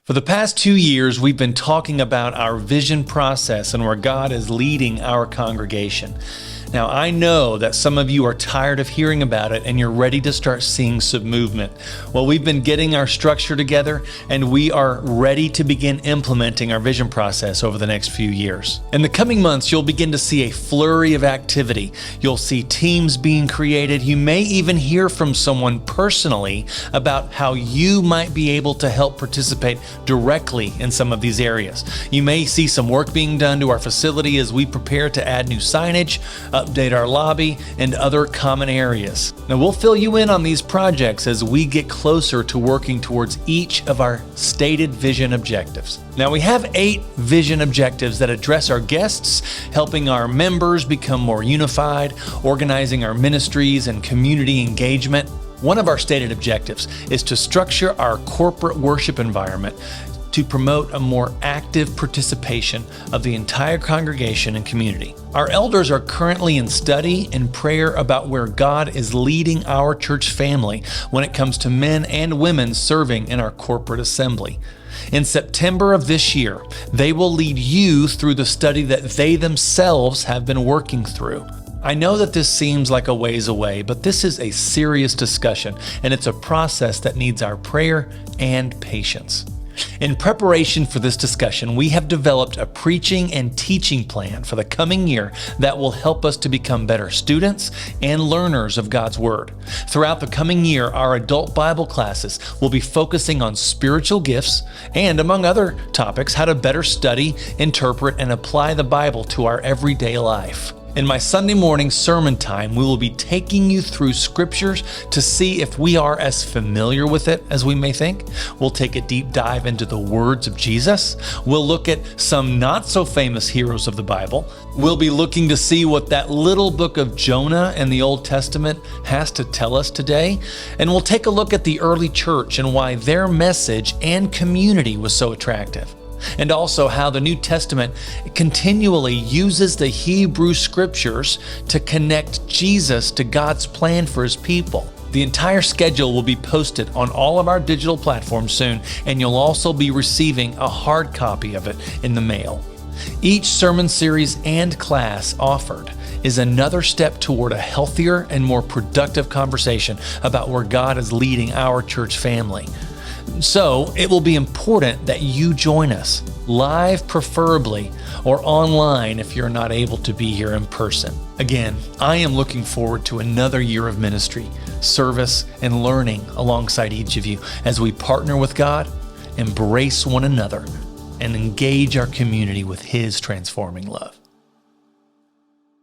For the past 2 years, we've been talking about our vision process and where God is leading our congregation. Now, I know that some of you are tired of hearing about it and you're ready to start seeing some movement. Well, we've been getting our structure together and we are ready to begin implementing our vision process over the next few years. In the coming months, you'll begin to see a flurry of activity. You'll see teams being created. You may even hear from someone personally about how you might be able to help participate directly in some of these areas. You may see some work being done to our facility as we prepare to add new signage, update our lobby, and other common areas. Now, we'll fill you in on these projects as we get closer to working towards each of our stated vision objectives. Now, we have 8 vision objectives that address our guests, helping our members become more unified, organizing our ministries and community engagement. One of our stated objectives is to structure our corporate worship environment to promote a more active participation of the entire congregation and community. Our elders are currently in study and prayer about where God is leading our church family when it comes to men and women serving in our corporate assembly. In September of this year, they will lead you through the study that they themselves have been working through. I know that this seems like a ways away, but this is a serious discussion, and it's a process that needs our prayer and patience. In preparation for this discussion, we have developed a preaching and teaching plan for the coming year that will help us to become better students and learners of God's Word. Throughout the coming year, our adult Bible classes will be focusing on spiritual gifts and, among other topics, how to better study, interpret, and apply the Bible to our everyday life. In my Sunday morning sermon time, we will be taking you through scriptures to see if we are as familiar with it as we may think. We'll take a deep dive into the words of Jesus. We'll look at some not so famous heroes of the Bible. We'll be looking to see what that little book of Jonah in the Old Testament has to tell us today. And we'll take a look at the early church and why their message and community was so attractive. And also how the New Testament continually uses the Hebrew scriptures to connect Jesus to God's plan for His people. The entire schedule will be posted on all of our digital platforms soon, and you'll also be receiving a hard copy of it in the mail. Each sermon series and class offered is another step toward a healthier and more productive conversation about where God is leading our church family. So it will be important that you join us, live preferably, or online if you're not able to be here in person. Again, I am looking forward to another year of ministry, service, and learning alongside each of you as we partner with God, embrace one another, and engage our community with His transforming love.